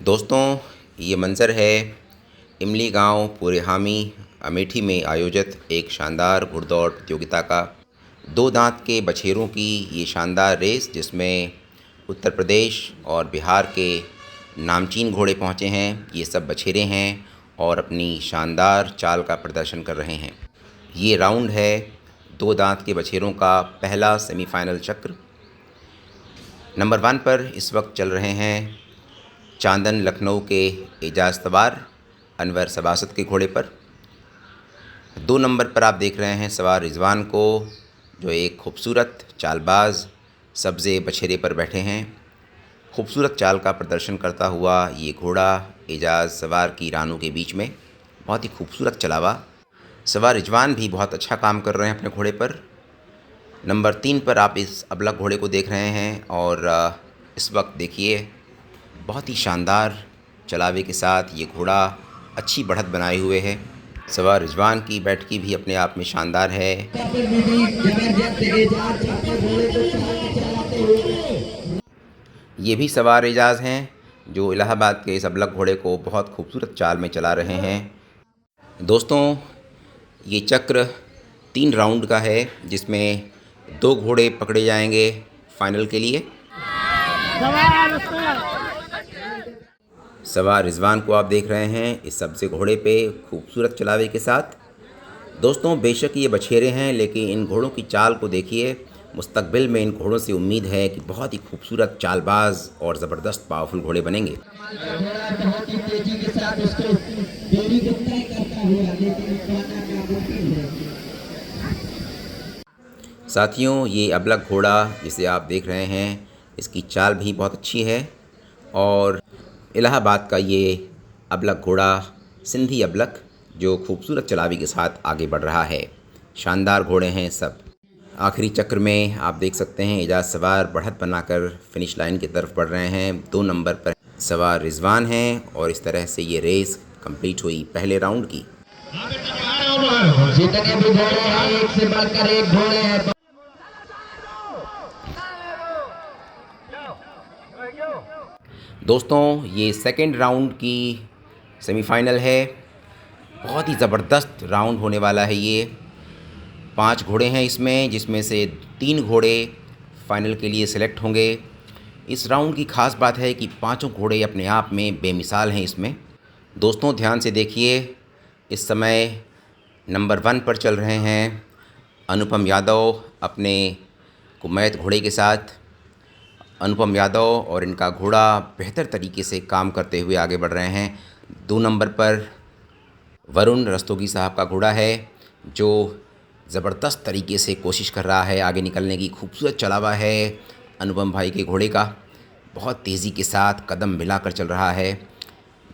दोस्तों, ये मंज़र है इमली गांव पूरे हामी अमेठी में आयोजित एक शानदार घुड़दौड़ प्रतियोगिता का। दो दांत के बछेरों की ये शानदार रेस, जिसमें उत्तर प्रदेश और बिहार के नामचीन घोड़े पहुंचे हैं। ये सब बछेरे हैं और अपनी शानदार चाल का प्रदर्शन कर रहे हैं। ये राउंड है दो दांत के बछेरों का पहला सेमीफाइनल चक्र। नंबर 1 पर इस वक्त चल रहे हैं चांदन लखनऊ के एजाज सवार अनवर सबासत के घोड़े पर। 2 नंबर पर आप देख रहे हैं सवार रिजवान को, जो एक खूबसूरत चालबाज सब्ज़े बछेरे पर बैठे हैं। खूबसूरत चाल का प्रदर्शन करता हुआ ये घोड़ा एजाज सवार की रानों के बीच में बहुत ही खूबसूरत चलावा। सवार रिजवान भी बहुत अच्छा काम कर रहे हैं अपने घोड़े पर। नंबर 3 पर आप इस अबलख घोड़े को देख रहे हैं और इस वक्त देखिए बहुत ही शानदार चलावे के साथ ये घोड़ा अच्छी बढ़त बनाए हुए है। सवार रिजवान की बैठकी भी अपने आप में शानदार है। ये भी सवार एजाज हैं जो इलाहाबाद के इस अबलख घोड़े को बहुत खूबसूरत चाल में चला रहे हैं। दोस्तों, ये चक्र 3 राउंड का है, जिसमें 2 घोड़े पकड़े जाएंगे फाइनल के लिए। सवार रिजवान को आप देख रहे हैं इस सबसे घोड़े पे खूबसूरत चलावे के साथ। दोस्तों, बेशक ये बछेरे हैं, लेकिन इन घोड़ों की चाल को देखिए। मुस्तकबिल में इन घोड़ों से उम्मीद है कि बहुत ही खूबसूरत चालबाज और ज़बरदस्त पावरफुल घोड़े बनेंगे। साथियों, ये अबलख घोड़ा जिसे आप देख रहे हैं, इसकी चाल भी बहुत अच्छी है और इलाहाबाद का ये अबलख घोड़ा सिंधी अबलख, जो खूबसूरत चलावी के साथ आगे बढ़ रहा है। शानदार घोड़े हैं सब। आखिरी चक्र में आप देख सकते हैं एजाज सवार बढ़त बनाकर फिनिश लाइन की तरफ बढ़ रहे हैं। 2 नंबर पर सवार रिजवान हैं और इस तरह से ये रेस कंप्लीट हुई पहले राउंड की। जितने भी घोड़े हैं, एक से बढ़कर एक घोड़े हैं। दोस्तों, ये सेकंड राउंड की सेमीफाइनल है। बहुत ही ज़बरदस्त राउंड होने वाला है ये। 5 घोड़े हैं इसमें, जिसमें से 3 घोड़े फाइनल के लिए सिलेक्ट होंगे। इस राउंड की ख़ास बात है कि पांचों घोड़े अपने आप में बेमिसाल हैं इसमें। दोस्तों, ध्यान से देखिए। इस समय नंबर 1 पर चल रहे हैं अनुपम यादव अपने कुमैत घोड़े के साथ। अनुपम यादव और इनका घोड़ा बेहतर तरीके से काम करते हुए आगे बढ़ रहे हैं। 2 नंबर पर वरुण रस्तोगी साहब का घोड़ा है, जो ज़बरदस्त तरीके से कोशिश कर रहा है आगे निकलने की। खूबसूरत चलावा है अनुपम भाई के घोड़े का, बहुत तेज़ी के साथ कदम मिलाकर चल रहा है।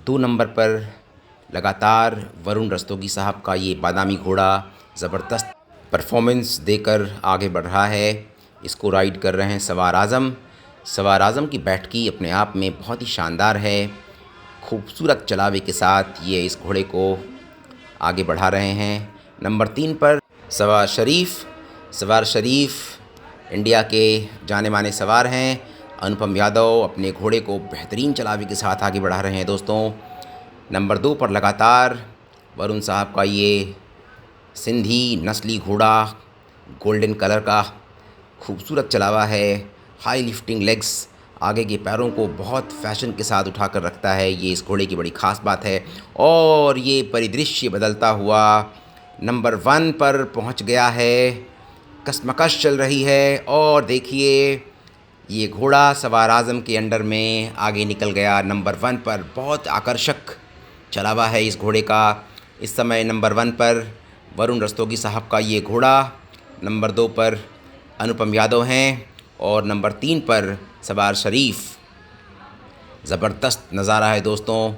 2 नंबर पर लगातार वरुण रस्तोगी साहब का ये बादामी घोड़ा ज़बरदस्त परफॉर्मेंस देकर आगे बढ़ रहा है। इसको राइड कर रहे हैं सवार आज़म। सवार आज़म की बैठकी अपने आप में बहुत ही शानदार है। खूबसूरत चलावे के साथ ये इस घोड़े को आगे बढ़ा रहे हैं। नंबर 3 पर सवार शरीफ इंडिया के जाने माने सवार हैं। अनुपम यादव अपने घोड़े को बेहतरीन चलावे के साथ आगे बढ़ा रहे हैं। दोस्तों, नंबर 2 पर लगातार वरुण साहब का ये सिंधी नस्ली घोड़ा गोल्डन कलर का खूबसूरत चलावा है। हाई लिफ्टिंग लेग्स, आगे के पैरों को बहुत फैशन के साथ उठाकर रखता है। ये इस घोड़े की बड़ी ख़ास बात है। और ये परिदृश्य बदलता हुआ नंबर 1 पर पहुंच गया है। कशमकश चल रही है और देखिए ये घोड़ा सवार आज़म के अंडर में आगे निकल गया। नंबर 1 पर बहुत आकर्षक चलावा है इस घोड़े का। इस समय नंबर 1 पर वरुण रस्तोगी साहब का ये घोड़ा, नंबर 2 पर अनुपम यादव हैं और नंबर 3 पर सवार शरीफ। ज़बरदस्त नज़ारा है दोस्तों।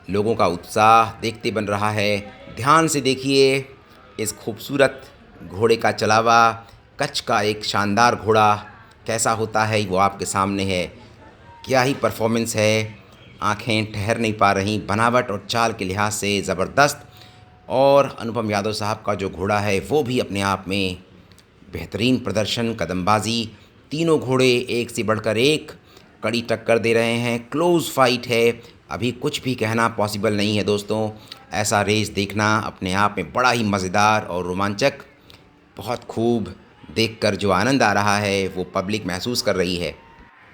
लोगों का उत्साह देखते बन रहा है। ध्यान से देखिए इस खूबसूरत घोड़े का चलावा। कच्छ का एक शानदार घोड़ा कैसा होता है वो आपके सामने है। क्या ही परफॉर्मेंस है, आंखें ठहर नहीं पा रहीं। बनावट और चाल के लिहाज से ज़बरदस्त। और अनुपम यादव साहब का जो घोड़ा है वो भी अपने आप में बेहतरीन प्रदर्शन, कदमबाजी। तीनों घोड़े एक से बढ़कर एक कड़ी टक्कर दे रहे हैं। क्लोज़ फाइट है। अभी कुछ भी कहना पॉसिबल नहीं है दोस्तों। ऐसा रेस देखना अपने आप में बड़ा ही मज़ेदार और रोमांचक, बहुत खूब देखकर जो आनंद आ रहा है वो पब्लिक महसूस कर रही है।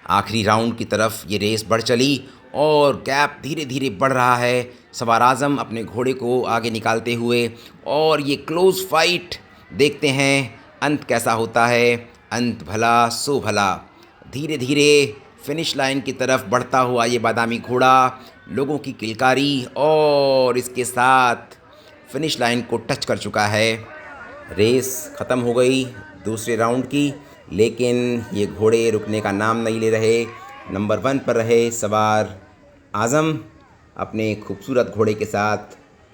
आखिरी राउंड की तरफ ये रेस बढ़ चली और गैप धीरे धीरे बढ़ रहा है, सवार आज़म अपने घोड़े को आगे निकालते हुए। और ये क्लोज़ फाइट देखते हैं अंत कैसा होता है। अंत भला सो भला, धीरे धीरे फिनिश लाइन की तरफ बढ़ता हुआ ये बादामी घोड़ा, लोगों की किलकारी और इसके साथ फिनिश लाइन को टच कर चुका है। रेस ख़त्म हो गई दूसरे राउंड की, लेकिन ये घोड़े रुकने का नाम नहीं ले रहे। नंबर 1 पर रहे सवार आज़म अपने खूबसूरत घोड़े के साथ,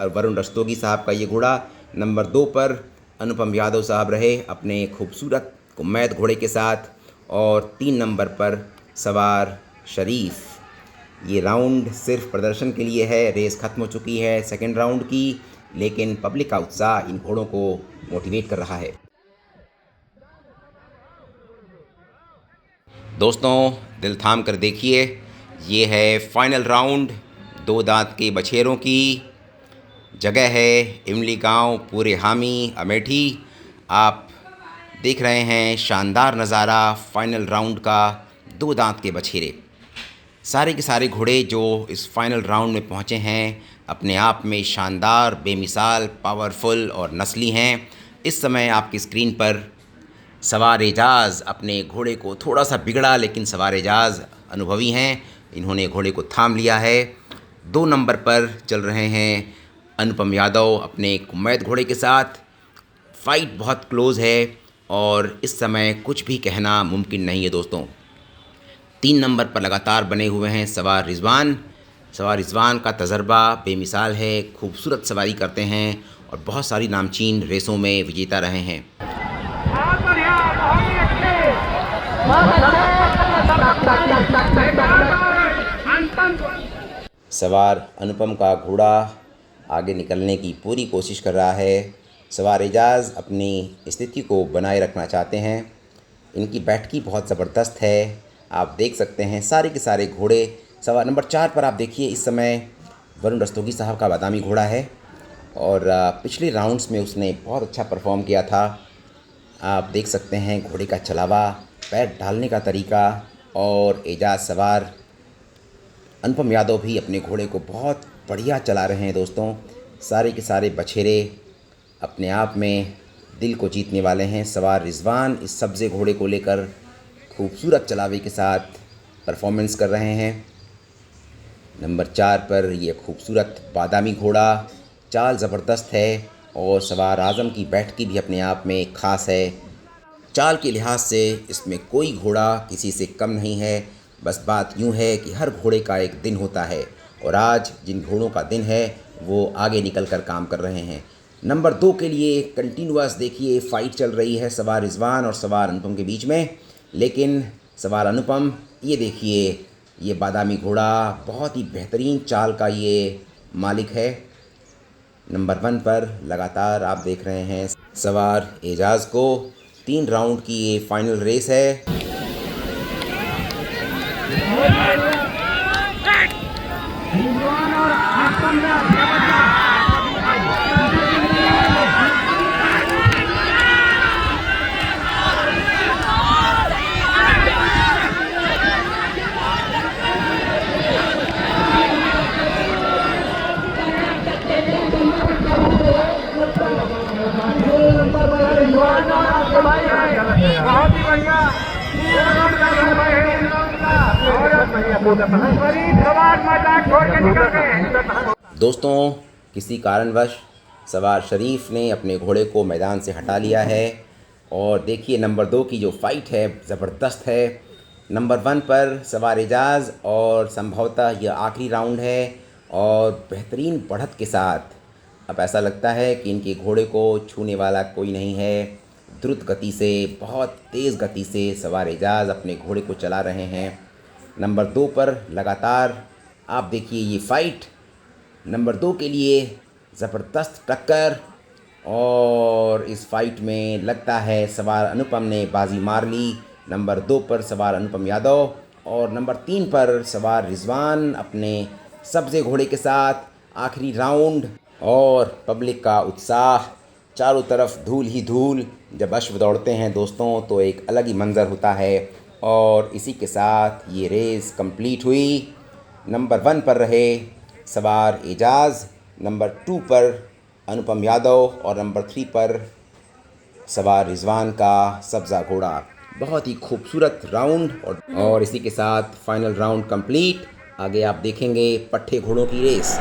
और वरुण रस्तोगी साहब का ये घोड़ा। नंबर 2 पर अनुपम यादव साहब रहे अपने खूबसूरत कुमैत घोड़े के साथ, और 3 नंबर पर सवार शरीफ। ये राउंड सिर्फ प्रदर्शन के लिए है। रेस ख़त्म हो चुकी है सेकंड राउंड की, लेकिन पब्लिक का उत्साह इन घोड़ों को मोटिवेट कर रहा है। दोस्तों दिल थाम कर देखिए, ये है फाइनल राउंड। 2 दांत के बछेरों की जगह है इमली गांव, पूरे हामी अमेठी। आप देख रहे हैं शानदार नज़ारा फाइनल राउंड का। 2 दांत के बछेरे, सारे के सारे घोड़े जो इस फाइनल राउंड में पहुंचे हैं अपने आप में शानदार, बेमिसाल, पावरफुल और नस्ली हैं। इस समय आपकी स्क्रीन पर सवार एजाज़ अपने घोड़े को, थोड़ा सा बिगड़ा लेकिन सवार एजाज़ अनुभवी हैं, इन्होंने घोड़े को थाम लिया है। 2 नंबर पर चल रहे हैं अनुपम यादव अपने कुमैत घोड़े के साथ। फाइट बहुत क्लोज़ है और इस समय कुछ भी कहना मुमकिन नहीं है दोस्तों। 3 नंबर पर लगातार बने हुए हैं सवार रिजवान। सवार रिजवान का तजर्बा बेमिसाल है, खूबसूरत सवारी करते हैं और बहुत सारी नामचीन रेसों में विजेता रहे हैं। सवार अनुपम का घोड़ा आगे निकलने की पूरी कोशिश कर रहा है। सवार एजाज़ अपनी स्थिति को बनाए रखना चाहते हैं। इनकी बैठकी बहुत ज़बरदस्त है, आप देख सकते हैं सारे के सारे घोड़े। सवार नंबर 4 पर आप देखिए, इस समय वरुण रस्तोगी साहब का बादामी घोड़ा है और पिछले राउंड्स में उसने बहुत अच्छा परफॉर्म किया था। आप देख सकते हैं घोड़े का चलावा, पैर डालने का तरीका, और एजाज सवार अनुपम यादव भी अपने घोड़े को बहुत बढ़िया चला रहे हैं दोस्तों। सारे के सारे बछेरे अपने आप में दिल को जीतने वाले हैं। सवार रिजवान इस सब्ज़े घोड़े को लेकर खूबसूरत चलावे के साथ परफॉर्मेंस कर रहे हैं। नंबर 4 पर ये खूबसूरत बादामी घोड़ा, चाल ज़बरदस्त है और सवार आज़म की बैठकी भी अपने आप में ख़ास है। चाल के लिहाज से इसमें कोई घोड़ा किसी से कम नहीं है। बस बात यूँ है कि हर घोड़े का एक दिन होता है और आज जिन घोड़ों का दिन है वो आगे निकल कर काम कर रहे हैं। नंबर 2 के लिए कंटिन्यूअस देखिए फ़ाइट चल रही है सवार रिजवान और सवार अनुपम के बीच में, लेकिन सवार अनुपम, ये देखिए ये बादामी घोड़ा बहुत ही बेहतरीन चाल का ये मालिक है। नंबर 1 पर लगातार आप देख रहे हैं सवार एजाज़ को। 3 राउंड की ये फाइनल रेस है। दोस्तों किसी कारणवश सवार शरीफ ने अपने घोड़े को मैदान से हटा लिया है और देखिए नंबर 2 की जो फ़ाइट है ज़बरदस्त है। नंबर 1 पर सवार एजाज़ और संभवतः यह आखिरी राउंड है और बेहतरीन बढ़त के साथ अब ऐसा लगता है कि इनके घोड़े को छूने वाला कोई नहीं है। द्रुत गति से, बहुत तेज़ गति से सवार एजाज़ अपने घोड़े को चला रहे हैं। नंबर 2 पर लगातार आप देखिए ये फ़ाइट, नंबर 2 के लिए ज़बरदस्त टक्कर, और इस फाइट में लगता है सवार अनुपम ने बाजी मार ली। नंबर 2 पर सवार अनुपम यादव और नंबर 3 पर सवार रिजवान अपने सब्ज़े घोड़े के साथ आखिरी राउंड और पब्लिक का उत्साह, चारों तरफ धूल ही धूल। जब अश्व दौड़ते हैं दोस्तों तो एक अलग ही मंज़र होता है। और इसी के साथ ये रेस कंप्लीट हुई। नंबर 1 पर रहे सवार एजाज़, नंबर 2 पर अनुपम यादव और नंबर 3 पर सवार रिजवान का सब्ज़ा घोड़ा। बहुत ही खूबसूरत राउंड और इसी के साथ फाइनल राउंड कंप्लीट। आगे आप देखेंगे पट्ठे घोड़ों की रेस।